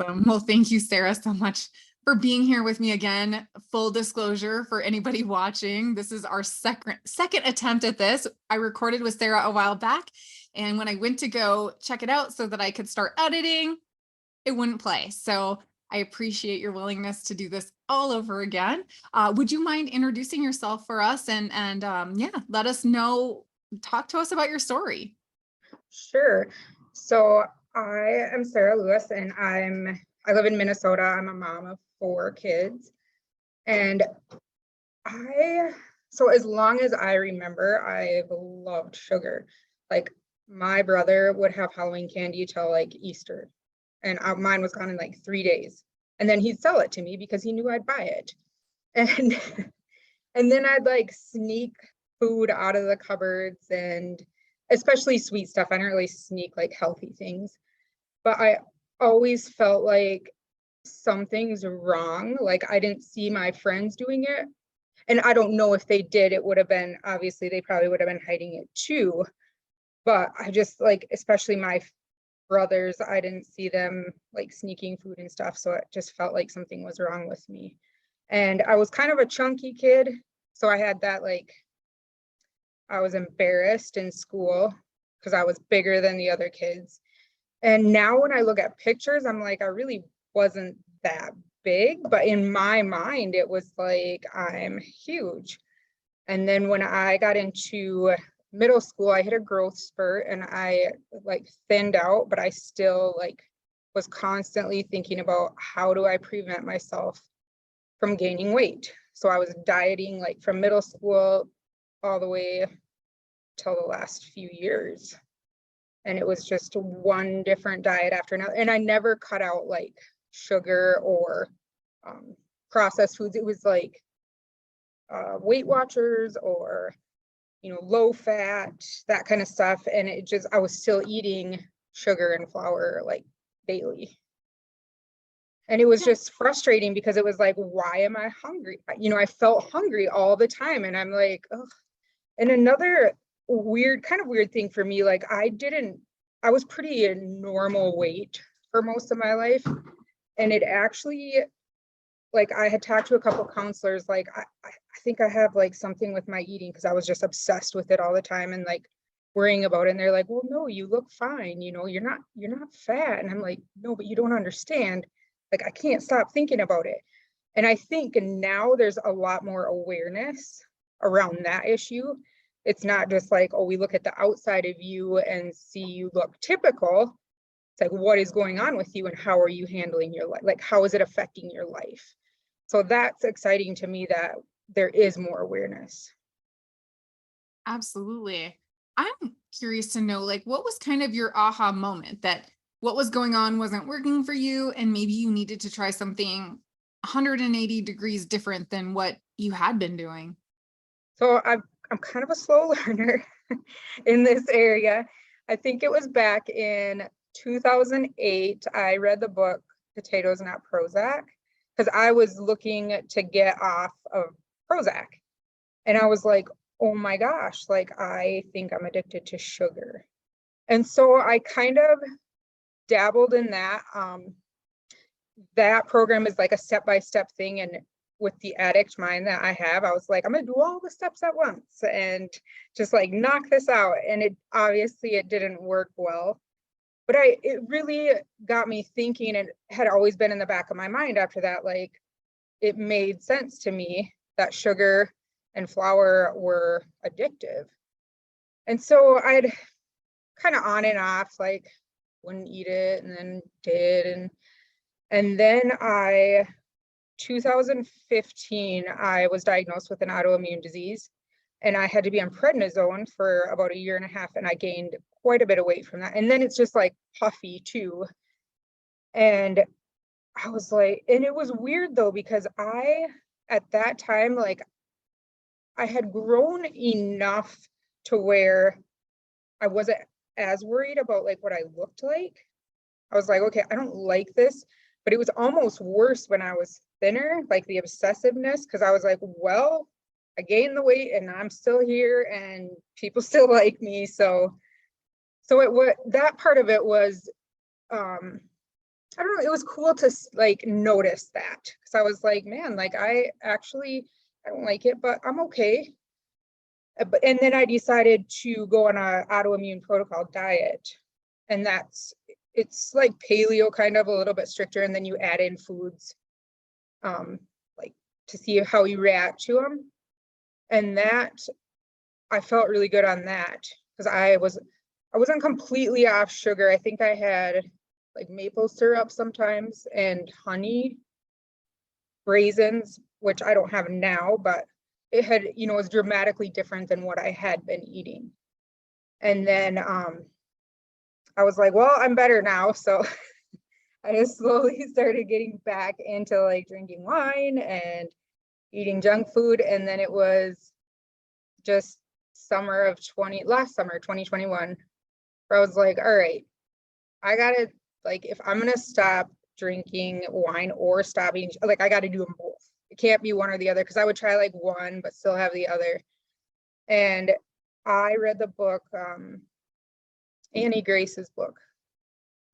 Awesome. Well, thank you, Sarah, so much for being here with me again. Full disclosure for anybody watching, this is our second attempt at this. I recorded with Sarah a while back, and when I went to go check it out so that I could start editing, it wouldn't play. So I appreciate your willingness to do this all over again. Would you mind introducing yourself for us and yeah, let us know, talk to us about your story. Sure. So I am Sarah Lewis, and I live in Minnesota. I'm a mom of 4 kids, and so as long as I remember, I've loved sugar. Like, my brother would have Halloween candy till like Easter, and mine was gone in like 3 days. And then he'd sell it to me because he knew I'd buy it. And and then I'd like sneak food out of the cupboards, and especially sweet stuff. I don't really sneak like healthy things, but I always felt like something's wrong. Like, I didn't see my friends doing it. And I don't know if they did, it would have been, obviously they probably would have been hiding it too. But I just, like, especially my brothers, I didn't see them like sneaking food and stuff. So it just felt like something was wrong with me. And I was kind of a chunky kid. So I had that, like, I was embarrassed in school because I was bigger than the other kids. And now when I look at pictures, I'm like, I really wasn't that big, but in my mind, it was like, I'm huge. And then when I got into middle school, I hit a growth spurt and I like thinned out, but I still like was constantly thinking about how do I prevent myself from gaining weight. So I was dieting like from middle school all the way till the last few years. And it was just one different diet after another. And I never cut out like sugar or processed foods. It was like Weight Watchers or, low fat, that kind of stuff. And it just, I was still eating sugar and flour like daily. And it was just frustrating because it was like, why am I hungry? I felt hungry all the time. And I'm like, oh. And another kind of weird thing for me, like I was pretty a normal weight for most of my life. And it actually, like, I had talked to a couple counselors, like, I think I have like something with my eating because I was just obsessed with it all the time and like worrying about it. And they're like, well, no, you look fine. You're not fat. And I'm like, no, but you don't understand. Like, I can't stop thinking about it. And I think now there's a lot more awareness around that issue. It's not just like, oh, we look at the outside of you and see you look typical. It's like, what is going on with you and how are you handling your life? Like, how is it affecting your life? So that's exciting to me that there is more awareness. Absolutely. I'm curious to know, like, what was kind of your aha moment that what was going on wasn't working for you, and maybe you needed to try something 180 degrees different than what you had been doing? So I'm kind of a slow learner in this area. I think it was back in 2008. I read the book Potatoes Not Prozac because I was looking to get off of Prozac. And I was like, oh my gosh, like, I think I'm addicted to sugar. And so I kind of dabbled in that. That program is like a step-by-step thing. And with the addict mind that I have, I was like, I'm gonna do all the steps at once and just like knock this out. And it obviously it didn't work well. But it really got me thinking, and had always been in the back of my mind after that, like, it made sense to me that sugar and flour were addictive. And so I'd kind of on and off, like, wouldn't eat it and then did. And then 2015, I was diagnosed with an autoimmune disease, and I had to be on prednisone for about a year and a half, and I gained quite a bit of weight from that. And then it's just like puffy too. And I was like, and it was weird though, because at that time, like, I had grown enough to where I wasn't as worried about like what I looked like. I was like, okay, I don't like this, but it was almost worse when I was thinner, like the obsessiveness, because I was like, well, I gained the weight and I'm still here and people still like me. So it was, that part of it was I don't know, it was cool to like notice that, because I was like, man, like I don't like it, but I'm okay. And then I decided to go on a autoimmune protocol diet, and it's like paleo, kind of a little bit stricter, and then you add in foods, um, like to see how you react to them. And that I felt really good on that, because I wasn't completely off sugar. I think I had like maple syrup sometimes and honey, raisins, which I don't have now, but it had, was dramatically different than what I had been eating. And then I was like, well, I'm better now. So I just slowly started getting back into like drinking wine and eating junk food. And then it was just last summer, 2021, where I was like, all right, I gotta, like, if I'm gonna stop drinking wine or stop eating, like, I gotta do them both. It can't be one or the other, because I would try like one, but still have the other. And I read the book, Annie Grace's book.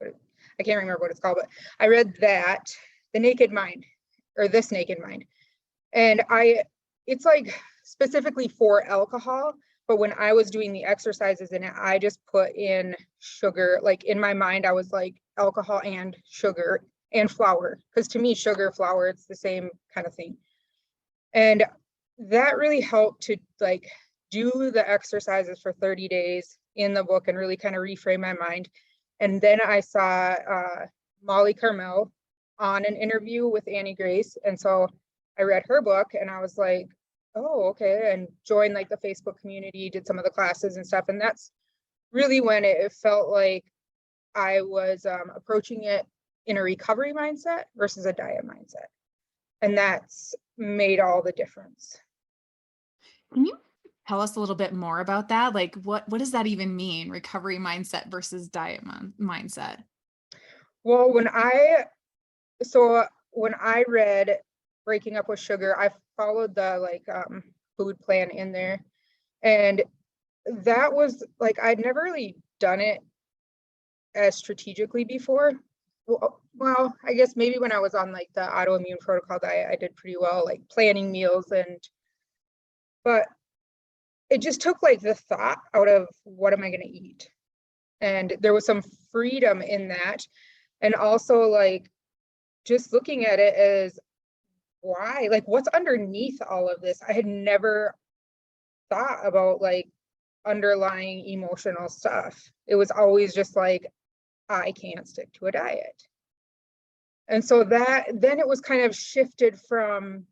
I can't remember what it's called, but I read that, The Naked Mind, or This Naked Mind. And it's like specifically for alcohol, but when I was doing the exercises in it, I just put in sugar. Like in my mind, I was like alcohol and sugar and flour, because to me, sugar, flour, it's the same kind of thing. And that really helped to like do the exercises for 30 days in the book and really kind of reframe my mind. And then I saw Molly Carmel on an interview with Annie Grace. And so I read her book and I was like, oh, okay. And joined like the Facebook community, did some of the classes and stuff. And that's really when it felt like I was approaching it in a recovery mindset versus a diet mindset. And that's made all the difference. Can you tell us a little bit more about that? Like what does that even mean? Recovery mindset versus diet mindset? Well, when I read Breaking Up with Sugar, I followed the like food plan in there. And that was like, I'd never really done it as strategically before. Well, I guess maybe when I was on like the autoimmune protocol diet, I did pretty well, like planning meals, but it just took like the thought out of what am I going to eat? And there was some freedom in that. And also like just looking at it as why, like what's underneath all of this? I had never thought about like underlying emotional stuff. It was always just like, I can't stick to a diet. And so then it was kind of shifted from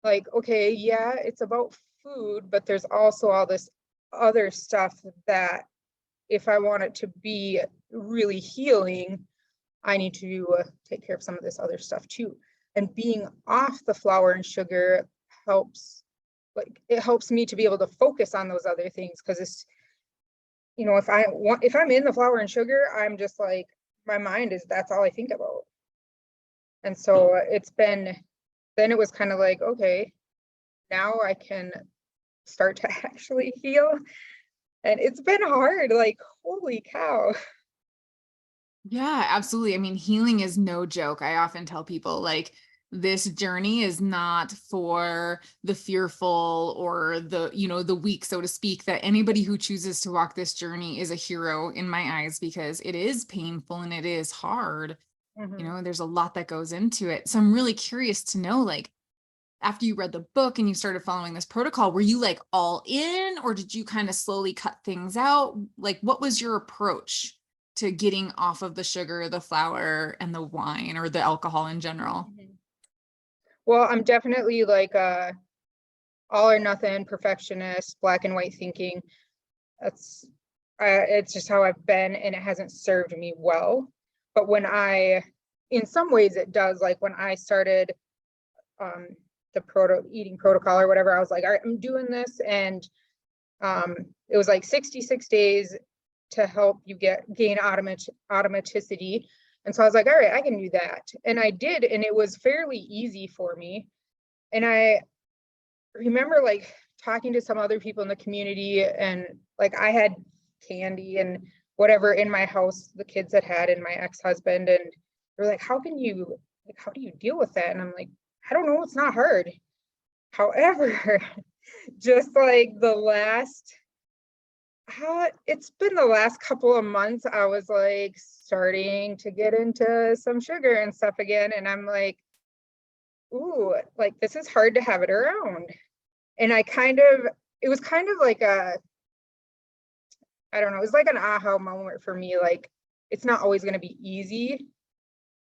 like, okay, yeah, it's about food, but there's also all this other stuff that if I want it to be really healing, I need to take care of some of this other stuff too. And being off the flour and sugar helps, like it helps me to be able to focus on those other things, because it's, if I'm in the flour and sugar, I'm just like, my mind is, that's all I think about. And so then it was kind of like, okay, now I can start to actually heal. And it's been hard, like, holy cow. Yeah, absolutely. I mean, healing is no joke. I often tell people like this journey is not for the fearful or the weak, so to speak, that anybody who chooses to walk this journey is a hero in my eyes, because it is painful and it is hard. Mm-hmm. There's a lot that goes into it. So I'm really curious to know, like, after you read the book and you started following this protocol, were you like all in, or did you kind of slowly cut things out? Like, what was your approach to getting off of the sugar, the flour, and the wine, or the alcohol in general? Mm-hmm. Well, I'm definitely like all or nothing perfectionist, black and white thinking. That's it's just how I've been, and it hasn't served me well. But in some ways it does. Like when I started um, the eating protocol or whatever, I was like, all right, I'm doing this. And it was like 66 days to help you gain automaticity. And so I was like, all right, I can do that. And I did, and it was fairly easy for me. And I remember like talking to some other people in the community, and like I had candy and whatever in my house the kids had and my ex-husband, and they're like, how do you deal with that? And I'm like, I don't know, it's not hard. However, just like it's been the last couple of months, I was like starting to get into some sugar and stuff again. And I'm like, ooh, like this is hard to have it around. And it was kind of like I don't know, it was like an aha moment for me. Like, it's not always going to be easy.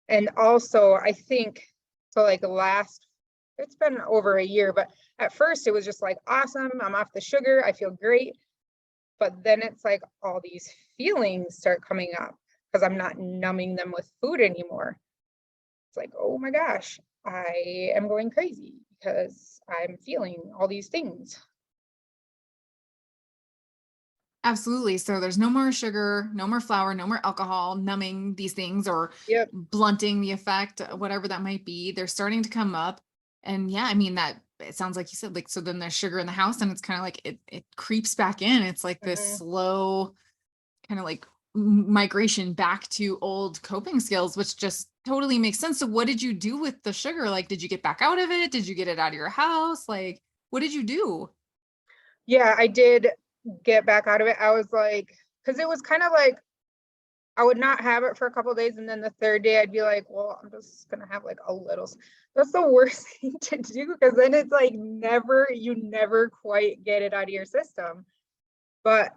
And also, I think, so like it's been over a year, but at first it was just like, awesome, I'm off the sugar, I feel great. But then it's like all these feelings start coming up because I'm not numbing them with food anymore. It's like, oh my gosh, I am going crazy because I'm feeling all these things. Absolutely. So there's no more sugar, no more flour, no more alcohol, numbing these things or Yep. blunting the effect, whatever that might be. They're starting to come up. And yeah, I mean that it sounds like you said, like, so then there's sugar in the house and it's kind of like it creeps back in. It's like this Mhm. slow kind of like migration back to old coping skills, which just totally makes sense. So what did you do with the sugar? Like, did you get back out of it? Did you get it out of your house? Like, what did you do? Yeah, I did get back out of it. I was like, because it was kind of like I would not have it for a couple days, and then the third day I'd be like, well, I'm just gonna have like a little. That's the worst thing to do because then it's like you never quite get it out of your system. But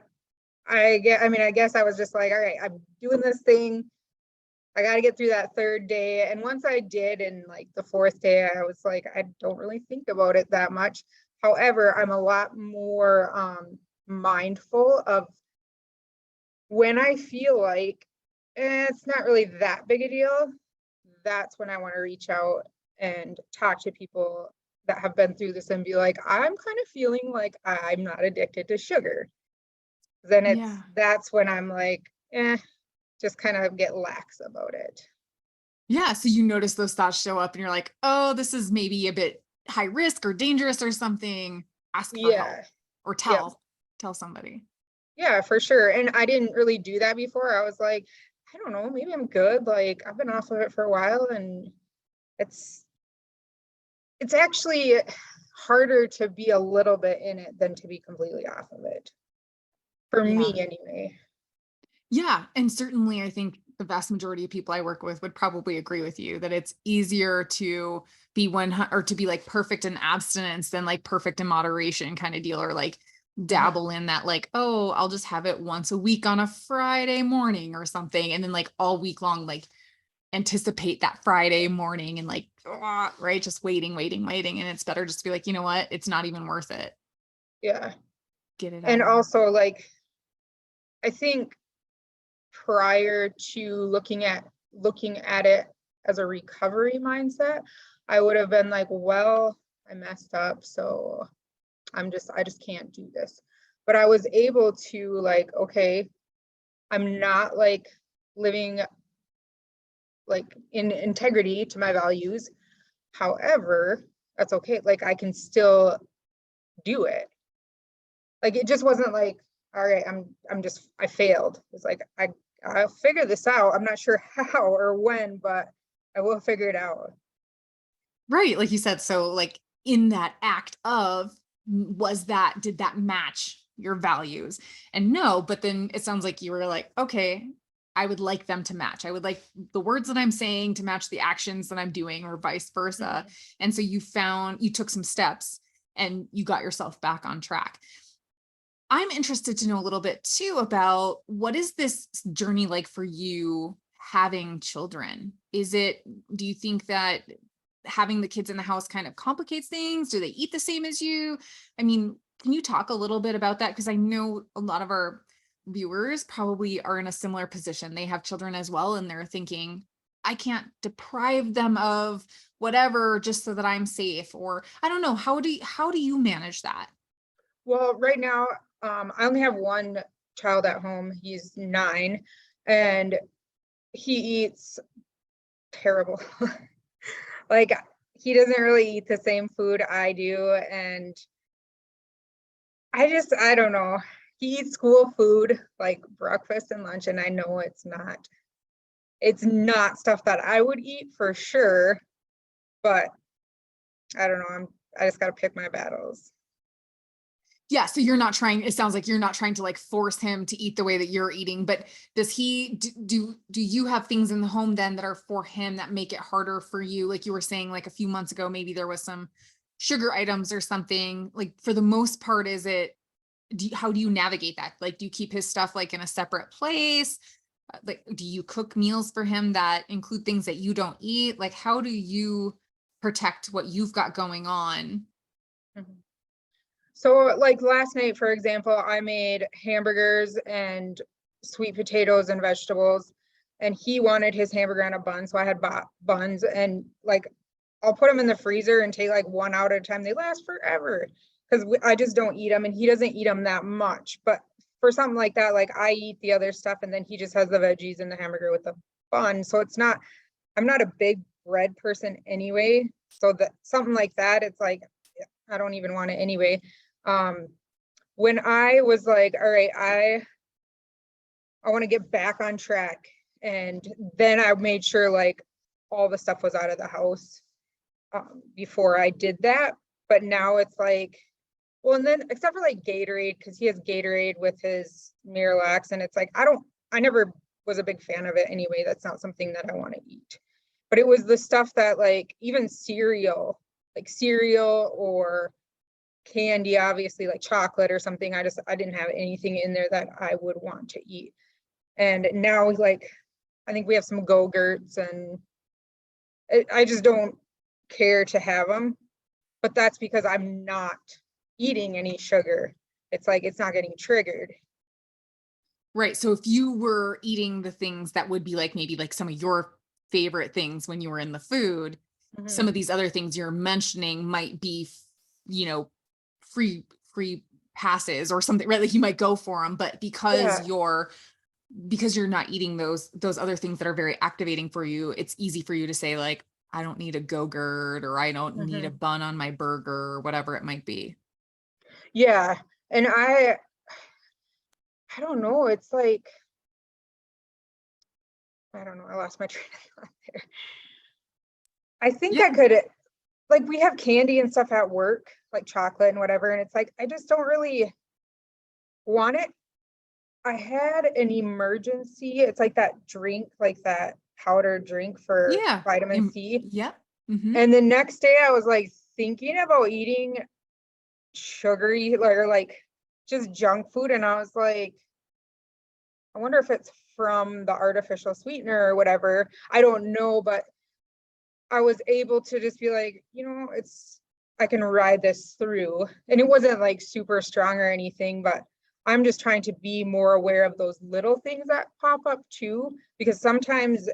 I mean, I guess I was just like, all right, I'm doing this thing. I got to get through that third day. And once I did, and like the fourth day, I was like, I don't really think about it that much. However, I'm a lot more mindful of when I feel like it's not really that big a deal. That's when I want to reach out and talk to people that have been through this and be like, I'm kind of feeling like I'm not addicted to sugar. Then Yeah. that's when I'm like, just kind of get lax about it. Yeah, so you notice those thoughts show up and you're like, "Oh, this is maybe a bit high risk or dangerous or something." Ask for help Yeah. or Yep. tell somebody. Yeah, for sure. And I didn't really do that before. I was like, I don't know, maybe I'm good. Like I've been off of it for a while and it's it's actually harder to be a little bit in it than to be completely off of it. For Yeah. me anyway. Yeah, and certainly I think the vast majority of people I work with would probably agree with you that it's easier to be or to be like perfect in abstinence than like perfect in moderation kind of deal or like Mhm. dabble in that like, oh, I'll just have it once a week on a Friday morning or something and then like all week long like anticipate that Friday morning and like, right, just waiting. And it's better just to be like, you know what? It's not even worth it. Yeah. Get it out And of there. also like I think prior to looking at it as a recovery mindset, I would have been like, well, I messed up, so I just can't do this. But I was able to like, okay, I'm not like living like in integrity to my values. However, that's okay. Like I can still do it. Like it just wasn't like, all right, I failed. It's like I'll figure this out. I'm not sure how or when, but I will figure it out. Right. Like you said, so like in that act of did that match your values? And no, but then it sounds like you were like, okay, I would like them to match. I would like the words that I'm saying to match the actions that I'm doing or vice versa. Mhm. And so you took some steps and you got yourself back on track. I'm interested to know a little bit too about what is this journey like for you having children? Do you think that having the kids in the house kind of complicates things? Do they eat the same as you? I mean, can you talk a little bit about that? Because I know a lot of our viewers probably are in a similar position. They have children as well, and they're thinking, I can't deprive them of whatever just so that I'm safe. Or I don't know. How do you manage that? Well, right now, I only have one child at home. He's 9, and he eats terrible. Like he doesn't really eat the same food I do, and I don't know. He eats school food like breakfast and lunch, and I know it's not it's not stuff that I would eat for sure, but I don't know. I just got to pick my battles. Yeah, so you're not trying, it sounds like you're not trying to like force him to eat the way that you're eating, but does he do you have things in the home then that are for him that make it harder for you? Like you were saying like a few months ago, maybe there was some sugar items or something. Like for the most part, is it how do you navigate that? Like do you keep his stuff like in a separate place? Like do you cook meals for him that include things that you don't eat? Like how do you protect what you've got going on? Mhm. So like last night, for example, I made hamburgers and sweet potatoes and vegetables, and he wanted his hamburger on a bun. So I had bought buns, and like I'll put them in the freezer and take like one out at a time. They last forever because I just don't eat them, and he doesn't eat them that much. But for something like that, like I eat the other stuff, and then he just has the veggies and the hamburger with the bun. So it's not, I'm not a big bread person anyway. So that something like that, it's like I don't even want it anyway. Um, when I was like, all right, I want to get back on track. And then I made sure like all the stuff was out of the house before I did that. But now it's like, well, and then except for like Gatorade, because he has Gatorade with his Miralax, and it's like, I never was a big fan of it anyway. That's not something that I want to eat. But it was the stuff that like even cereal, like cereal or candy, obviously like chocolate or something. I didn't have anything in there that I would want to eat. And now like, I think we have some Go-Gurts, and I just don't care to have them. But that's because I'm not eating any sugar. It's like, it's not getting triggered. Right. So if you were eating the things that would be like maybe like some of your favorite things when you were in the food, some Mhm. of these other things you're mentioning might be, you know, free passes or something, right? Like you might go for them, but Yeah. because you're not eating those other things that are very activating for you, it's easy for you to say like, I don't need a Go-Gurt or I don't need a Mhm. bun on my burger or whatever it might be. Yeah. And I don't know. It's like, I don't know. I lost my train of thought there. I think I Yeah. could, like, we have candy and stuff at work, like chocolate and whatever. And it's like, I just don't really want it. I had an emergency. It's like that drink, like that powder drink for Yeah. vitamin C. Yep. Hmm. And the next day I was like thinking about eating sugary or like just junk food. And I was like, I wonder if it's from the artificial sweetener or whatever. I don't know, but I was able to just be like, I can ride this through. And it wasn't like super strong or anything, but I'm just trying to be more aware of those little things that pop up too, because sometimes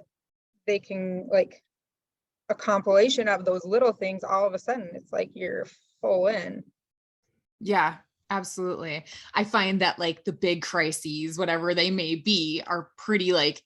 they can like a compilation of those little things. All of a sudden, it's like you're full in. Yeah, absolutely. I find that like the big crises, whatever they may be, are pretty like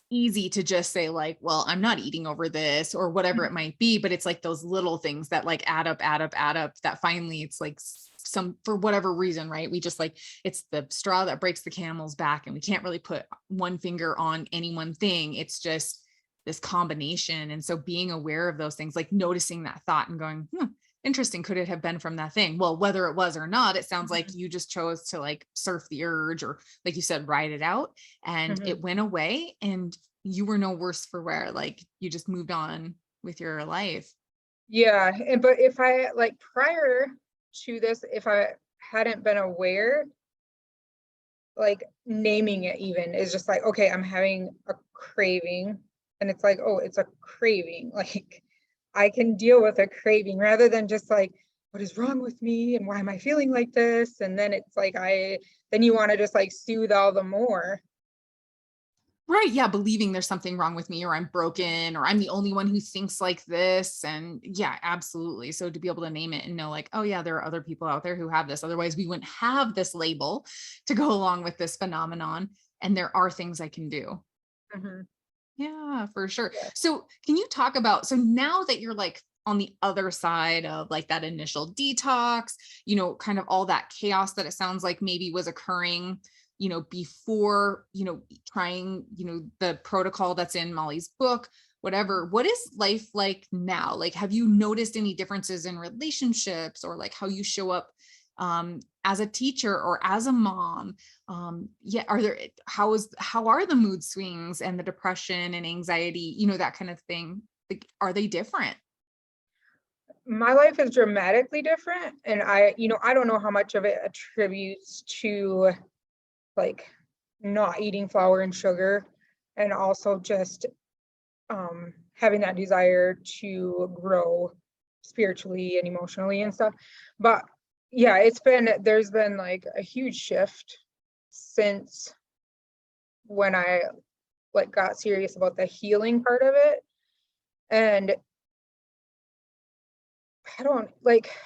easy to just say like, well, I'm not eating over this or whatever it might be, but it's like those little things that like add up that finally it's like some for whatever reason, right? We just like it's the straw that breaks the camel's back and we can't really put one finger on any one thing. It's just this combination. And so being aware of those things, like noticing that thought and going, interesting, could it have been from that thing? Well, whether it was or not, it sounds like Mhm. you just chose to like surf the urge or like you said, ride it out and Mhm. it went away and you were no worse for wear. Like you just moved on with your life. Yeah, and but if I like prior to this, if I hadn't been aware, like naming it even is just like, okay, I'm having a craving. And it's like, oh, it's a craving. Like I can deal with a craving rather than just like, what is wrong with me? And why am I feeling like this? And then it's like, then you want to just like soothe all the more. Right. Yeah. Believing there's something wrong with me or I'm broken or I'm the only one who thinks like this. And yeah, absolutely. So to be able to name it and know like, oh yeah, there are other people out there who have this. Otherwise we wouldn't have this label to go along with this phenomenon. And there are things I can do. Mhm. Yeah, for sure. Yeah. So can you talk about, so now that you're like on the other side of like that initial detox, kind of all that chaos that it sounds like maybe was occurring. before, trying, the protocol that's in Molly's book, whatever. What is life like now? Like, have you noticed any differences in relationships, or like how you show up as a teacher or as a mom? Yeah, how are the mood swings and the depression and anxiety, that kind of thing? Like, are they different? My life is dramatically different, and I don't know how much of it attributes to like not eating flour and sugar, and also just having that desire to grow spiritually and emotionally and stuff. But yeah, there's been like a huge shift since when I like got serious about the healing part of it. And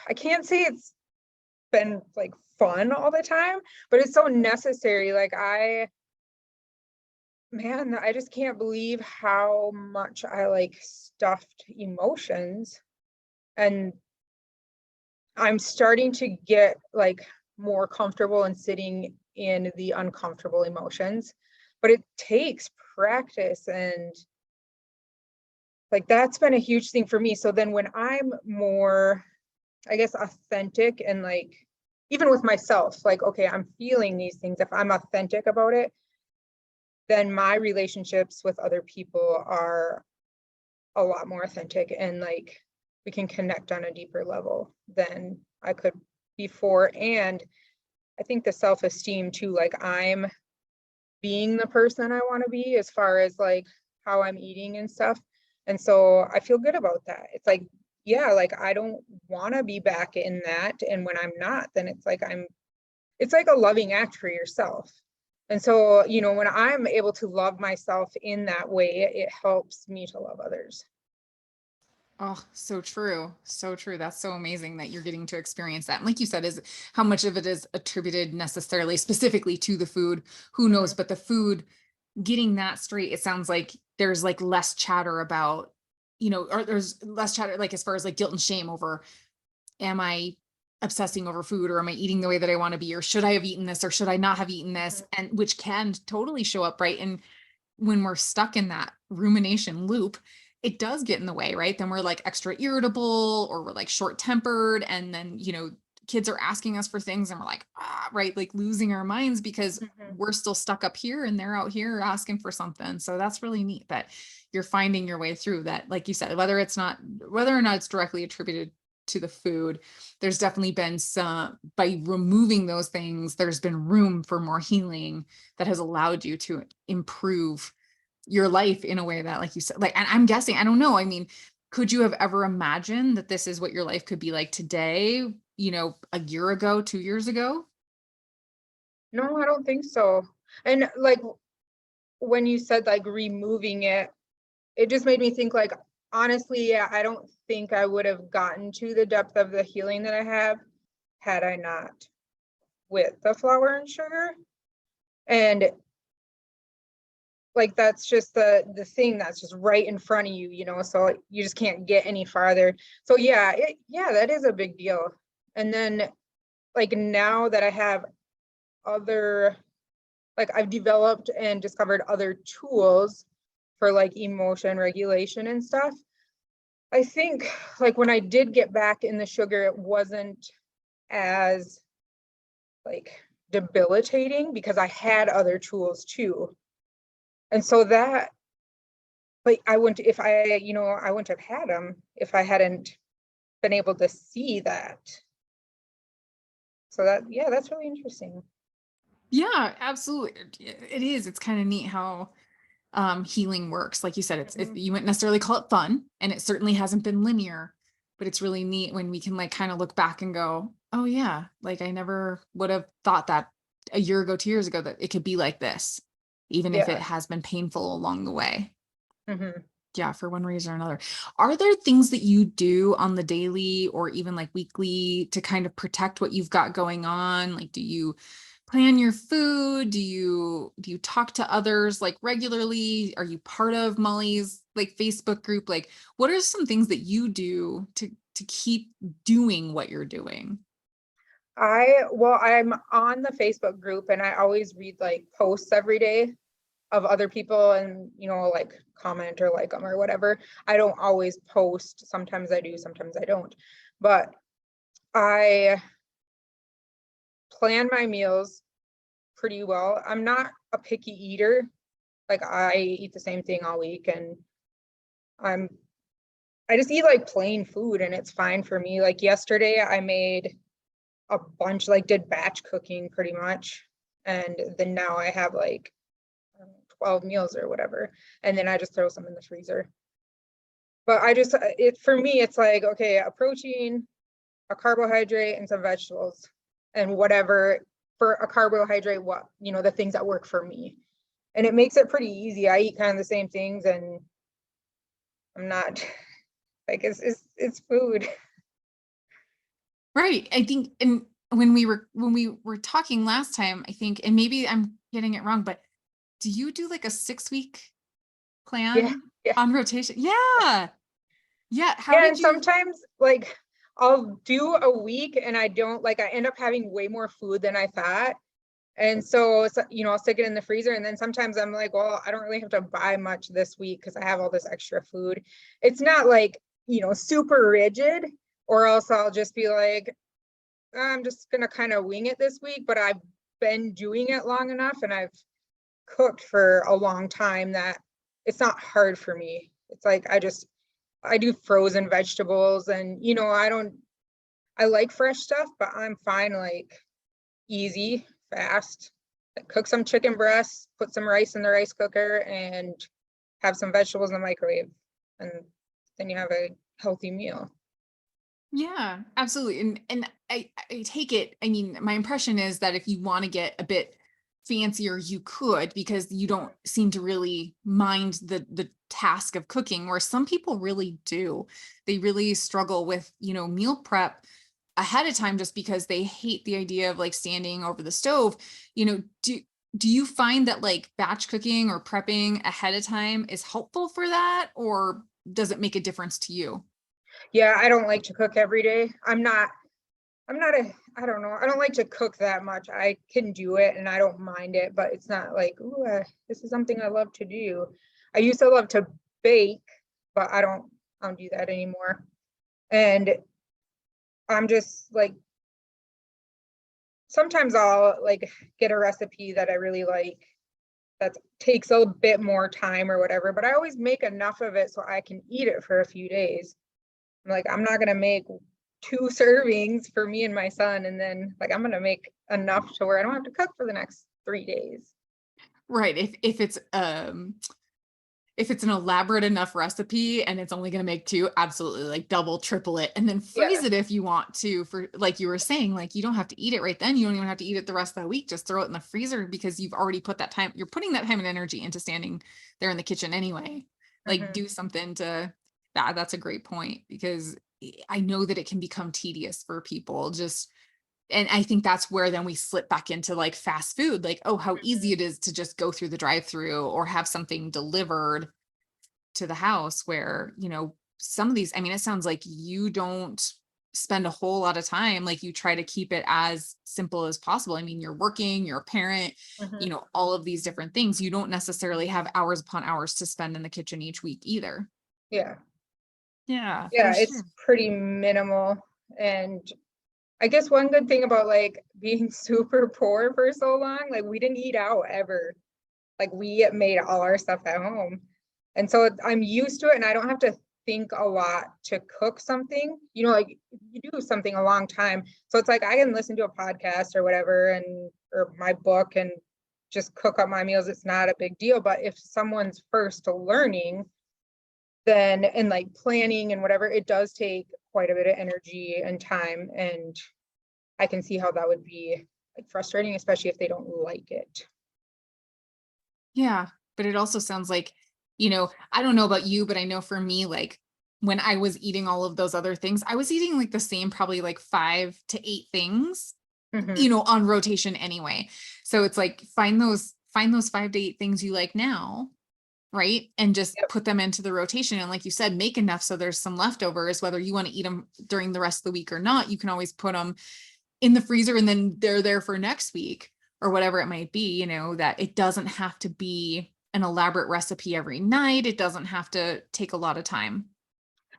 I can't say it's been like fun all the time, but it's so necessary. Man, I just can't believe how much I like stuffed emotions, and I'm starting to get like more comfortable in sitting in the uncomfortable emotions, but it takes practice, and like that's been a huge thing for me. So then when I'm more, I guess, authentic and like even with myself, like, okay, I'm feeling these things. If I'm authentic about it, then my relationships with other people are a lot more authentic, and like we can connect on a deeper level than I could before. And I think the self-esteem too, like I'm being the person I want to be as far as like how I'm eating and stuff. And so I feel good about that. It's like, yeah, like I don't want to be back in that. And when I'm not, then it's like a loving act for yourself. And so, when I'm able to love myself in that way, it helps me to love others. Oh, so true. So true. That's so amazing that you're getting to experience that. And like you said, is how much of it is attributed necessarily specifically to the food? Who knows? Mhm. But the food, getting that straight, it sounds like there's like less chatter about, or there's less chatter, like as far as like guilt and shame over, am I obsessing over food, or am I eating the way that I want to be, or should I have eaten this, or should I not have eaten this? Mhm. And which can totally show up, right? And when we're stuck in that rumination loop, it does get in the way, right? Then we're like extra irritable, or we're like short tempered. And then, kids are asking us for things and we're like, right, like losing our minds because Mhm. we're still stuck up here and they're out here asking for something. So that's really neat that you're finding your way through that. Like you said, whether or not it's directly attributed to the food, there's definitely been some, by removing those things, there's been room for more healing that has allowed you to improve your life in a way that, like you said, like, and I'm guessing, I don't know, I mean, could you have ever imagined that this is what your life could be like today, a year ago, 2 years ago? No, I don't think so. And like when you said like removing it, it just made me think like, honestly, yeah, I don't think I would have gotten to the depth of the healing that I have had I not with the flour and sugar. And like that's just the thing that's just right in front of you, so you just can't get any farther. So yeah, that is a big deal. And then like now that I have other, like I've developed and discovered other tools for like emotion regulation and stuff. I think like when I did get back in the sugar, it wasn't as like debilitating because I had other tools too. And so that, like I wouldn't, if I wouldn't have had them if I hadn't been able to see that. So that, yeah, that's really interesting. Yeah, absolutely. It is. It's kind of neat how healing works. Like you said, Mhm. you wouldn't necessarily call it fun, and it certainly hasn't been linear, but it's really neat when we can like kind of look back and go, oh yeah, like I never would have thought that a year ago, 2 years ago, that it could be like this, even if it Yeah. has been painful along the way. Hmm. Yeah, for one reason or another. Are there things that you do on the daily or even like weekly to kind of protect what you've got going on? Like, do you plan your food? Do you talk to others like regularly? Are you part of Molly's like Facebook group? Like, what are some things that you do to keep doing what you're doing? I'm on the Facebook group and I always read like posts every day of other people and, like comment or like them or whatever. I don't always post. Sometimes I do, sometimes I don't. But I plan my meals pretty well. I'm not a picky eater. Like I eat the same thing all week and I'm I just eat like plain food and it's fine for me. Like yesterday I made a bunch, like did batch cooking pretty much. And then now I have like 12 meals or whatever. And then I just throw some in the freezer. But for me, it's like, okay, a protein, a carbohydrate, and some vegetables, and whatever for a carbohydrate, the things that work for me. And it makes it pretty easy. I eat kind of the same things and I'm not like, it's food. Right. I think, and when we were talking last time, I think, and maybe I'm getting it wrong, but do you do like a 6-week Yeah. plan Yeah. on rotation? Yeah. Yeah. How Yeah, did and you? sometimes like I'll do a week and I end up having way more food than I thought. And so, I'll stick it in the freezer. And then sometimes I'm like, well, I don't really have to buy much this week because I have all this extra food. It's not like, super rigid, or else I'll just be like, I'm just going to kind of wing it this week. But I've been doing it long enough and I've cooked for a long time that it's not hard for me. It's like I do frozen vegetables and, I like fresh stuff, but I'm fine like easy, fast. Like cook some chicken breasts, put some rice in the rice cooker, and have some vegetables in the microwave. And then you have a healthy meal. Yeah, absolutely. And I take it, I mean, my impression is that if you want to get a bit fancier, you could, because you don't seem to really mind the task of cooking, where some people really do. They really struggle with, meal prep ahead of time just because they hate the idea of like standing over the stove. Do you find that like batch cooking or prepping ahead of time is helpful for that, or does it make a difference to you? Yeah, I don't like to cook every day. I don't know. I don't like to cook that much. I can do it and I don't mind it, but it's not like, ooh, this is something I love to do. I used to love to bake, but I don't do that anymore. And I'm just like, sometimes I'll like get a recipe that I really like that takes a bit more time or whatever, but I always make enough of it so I can eat it for a few days. I'm like, I'm not gonna make 2 servings for me and my son, and then like I'm gonna make enough to where I don't have to cook for the next 3 days. Right. If it's an elaborate enough recipe and it's only going to make two, absolutely, like double, triple it, and then freeze Yeah. it if you want to, for like you were saying, like you don't have to eat it right then. You don't even have to eat it the rest of the week. Just throw it in the freezer because you've already put that time, you're putting that time and energy into standing there in the kitchen anyway. Like Mhm. do something to that. That's a great point, because I know that it can become tedious for people. And I think that's where then we slip back into like fast food, like, oh, how easy Mhm. it is to just go through the drive-through or have something delivered to the house, where, some of these, I mean, it sounds like you don't spend a whole lot of time, like you try to keep it as simple as possible. I mean, you're working, you're a parent, Mhm. all of these different things. You don't necessarily have hours upon hours to spend in the kitchen each week either. Yeah. Yeah, for Yeah, it's sure. pretty minimal. And I guess one good thing about like being super poor for so long, like we didn't eat out ever. Like we made all our stuff at home. And so I'm used to it and I don't have to think a lot to cook something. Like you do something a long time. So it's like I can listen to a podcast or whatever or my book and just cook up my meals. It's not a big deal. But if someone's first learning, then and like planning and whatever, it does take quite a bit of energy and time. And I can see how that would be like frustrating, especially if they don't like it. Yeah, but it also sounds like, I don't know about you, but I know for me, like when I was eating all of those other things, I was eating like the same, probably like 5 to 8 things, Mhm. on rotation anyway. So it's like find those 5 to 8 things you like now, right? And just Yep. put them into the rotation. And like you said, make enough so there's some leftovers, whether you want to eat them during the rest of the week or not. You can always put them in the freezer and then they're there for next week or whatever it might be, that it doesn't have to be an elaborate recipe every night. It doesn't have to take a lot of time.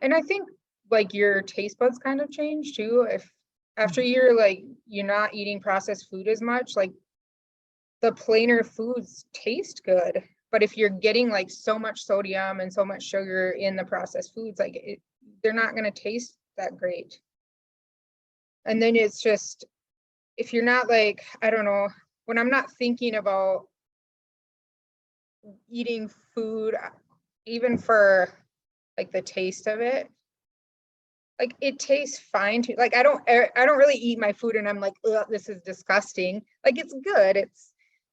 And I think like your taste buds kind of change too. If after Mhm. you're not eating processed food as much, like the plainer foods taste good. But if you're getting like so much sodium and so much sugar in the processed foods, they're not going to taste that great. And then it's just, if you're not like, I don't know, when I'm not thinking about eating food, even for like the taste of it, like it tastes fine too. Like I don't really eat my food and I'm like, ugh, this is disgusting. Like it's good.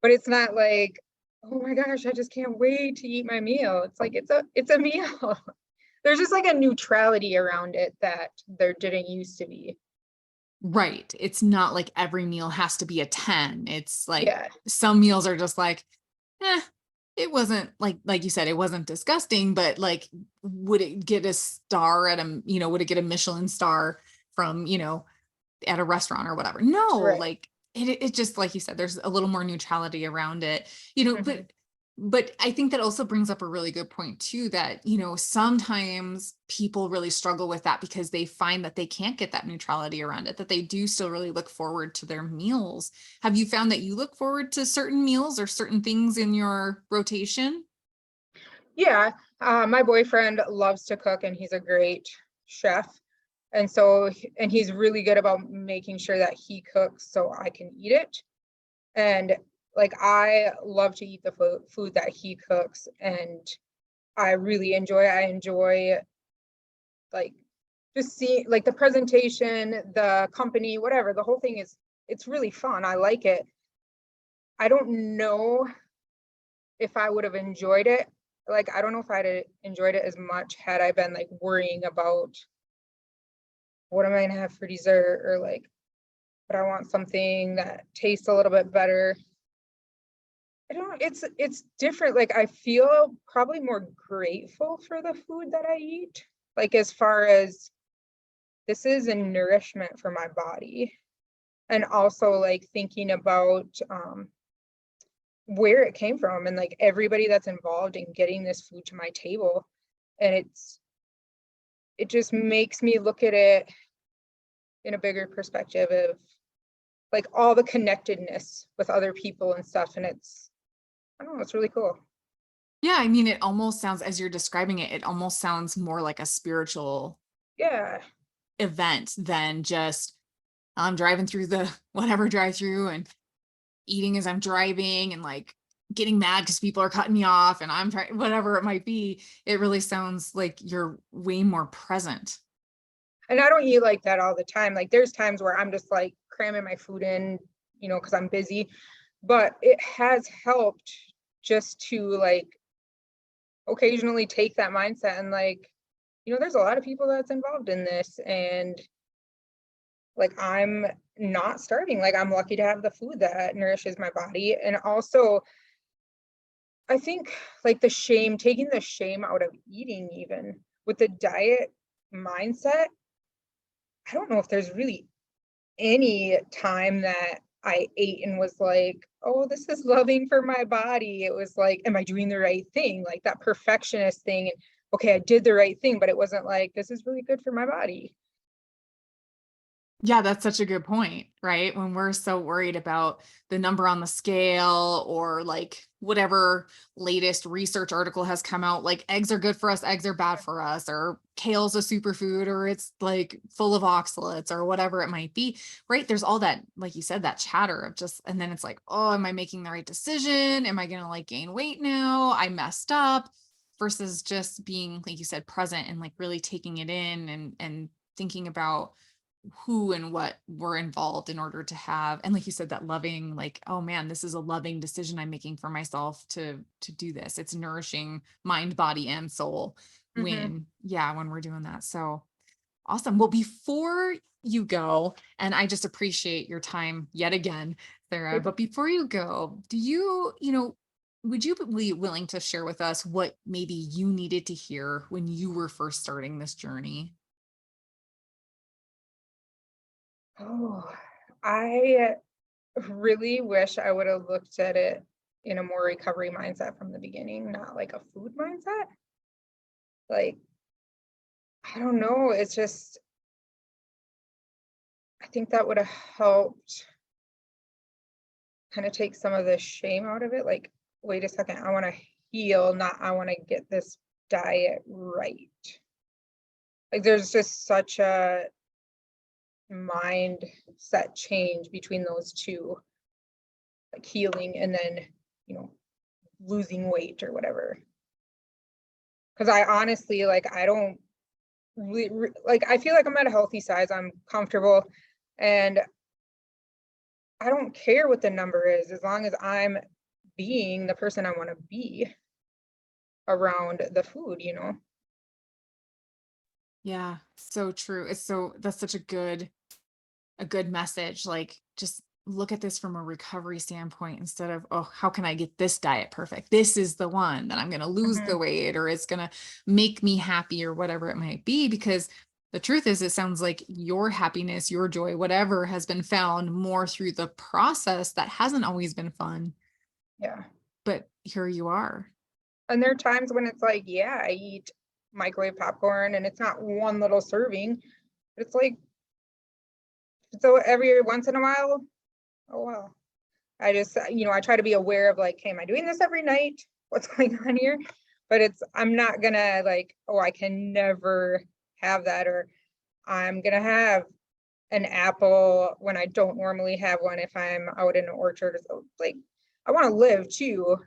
But it's not like, oh my gosh, I just can't wait to eat my meal. It's like it's a meal. There's just like a neutrality around it that there didn't used to be. Right. It's not like every meal has to be a 10. It's like Yeah, some meals are just like, eh, it wasn't like you said, it wasn't disgusting, but like, would it get a star would it get a Michelin star from, at a restaurant or whatever? No, right. like it just like you said, there's a little more neutrality around it, Hmm. but I think that also brings up a really good point too, that, sometimes people really struggle with that because they find that they can't get that neutrality around it, that they do still really look forward to their meals. Have you found that you look forward to certain meals or certain things in your rotation? Yeah, my boyfriend loves to cook and he's a great chef. And he's really good about making sure that he cooks so I can eat it. And like I love to eat the food that he cooks, and I enjoy like just see like the presentation, the company, whatever. The whole thing is it's really fun. I like it. I don't know if I would have enjoyed it. Like I don't know if I'd have enjoyed it as much had I been like worrying about what am I gonna have for dessert, or like, but I want something that tastes a little bit better. I don't, it's different. Like I feel probably more grateful for the food that I eat. Like as far as this is a nourishment for my body. And also like thinking about where it came from and like everybody that's involved in getting this food to my table. And it just makes me look at it in a bigger perspective of like all the connectedness with other people and stuff. And I don't know, it's really cool. Yeah, I mean, it almost sounds, as you're describing it, it almost sounds more like a spiritual Yeah. event than just I'm driving through the whatever drive through and eating as I'm driving and like getting mad because people are cutting me off and I'm trying, whatever it might be. It really sounds like you're way more present. And I don't eat like that all the time. Like there's times where I'm just like cramming my food in, because I'm busy. But it has helped just to like occasionally take that mindset and like, there's a lot of people that's involved in this, and like I'm not starving. Like I'm lucky to have the food that nourishes my body. And also I think like taking the shame out of eating, even with the diet mindset, I don't know if there's really any time that I ate and was like, oh, this is loving for my body. It was like, am I doing the right thing? Like that perfectionist thing. And okay, I did the right thing, but it wasn't like, this is really good for my body. Yeah, that's such a good point, right? When we're so worried about the number on the scale or like whatever latest research article has come out, like eggs are good for us, eggs are bad for us, or kale's a superfood, or it's like full of oxalates or whatever it might be, right? There's all that, like you said, that chatter of just, and then it's like, oh, am I making the right decision? Am I going to like gain weight now? I messed up versus just being, like you said, present and like really taking it in and thinking about who and what were involved in order to have, and like you said, that loving, like, oh man, this is a loving decision I'm making for myself to do this. It's nourishing mind, body, and soul Mm-hmm. when we're doing that. So awesome. Well, before you go, and I just appreciate your time yet again, Sarah, but before you go, would you be willing to share with us what maybe you needed to hear when you were first starting this journey? Oh, I really wish I would have looked at it in a more recovery mindset from the beginning, not like a food mindset. Like, I don't know, it's just, I think that would have helped kind of take some of the shame out of it. Like, wait a second, I want to heal, not I want to get this diet right. Like, there's just such a mindset change between those two, like healing and then, you know, losing weight or whatever. Because I honestly, like, I don't like, I feel like I'm at a healthy size, I'm comfortable, and I don't care what the number is as long as I'm being the person I want to be around the food, you know? Yeah, so true. That's such a good message. Like, just look at this from a recovery standpoint instead of, oh, how can I get this diet perfect? This is the one that I'm going to lose Mhm. the weight or it's going to make me happy or whatever it might be. Because the truth is, it sounds like your happiness, your joy, whatever has been found more through the process that hasn't always been fun. Yeah. But here you are. And there are times when it's like, yeah, I eat microwave popcorn and it's not one little serving, but it's like, so every once in a while, oh well. I just, I try to be aware of like, hey, am I doing this every night? What's going on here? But I'm not gonna like, oh, I can never have that, or I'm gonna have an apple when I don't normally have one if I'm out in an orchard. So like, I want to live too.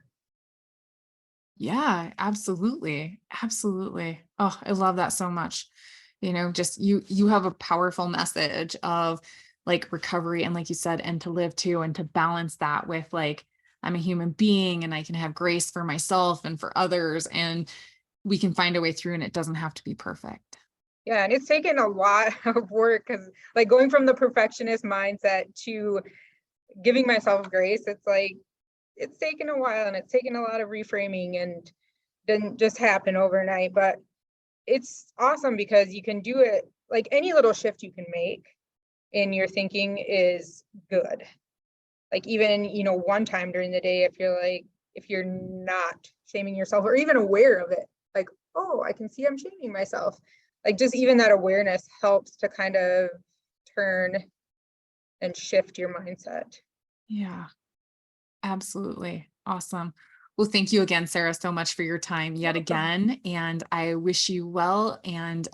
Yeah, absolutely. Absolutely. Oh, I love that so much. Just you have a powerful message of like recovery and like you said, and to live too, and to balance that with like, I'm a human being and I can have grace for myself and for others, and we can find a way through and it doesn't have to be perfect. Yeah, and it's taken a lot of work because like going from the perfectionist mindset to giving myself grace, it's like it's taken a while and it's taken a lot of reframing and didn't just happen overnight, but it's awesome because you can do it, like any little shift you can make in your thinking is good. Like even, one time during the day, if you're not shaming yourself or even aware of it, like, oh, I can see I'm shaming myself. Like just even that awareness helps to kind of turn and shift your mindset. Yeah, absolutely. Awesome. Well, thank you again, Sarah, so much for your time yet Welcome. again. And I wish you well. And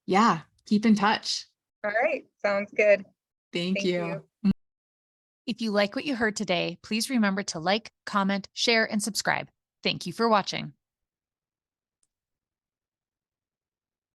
yeah, keep in touch. All right, sounds good. Thank Thank you. you. If you like what you heard today, please remember to like, comment, share, and subscribe. Thank you for watching.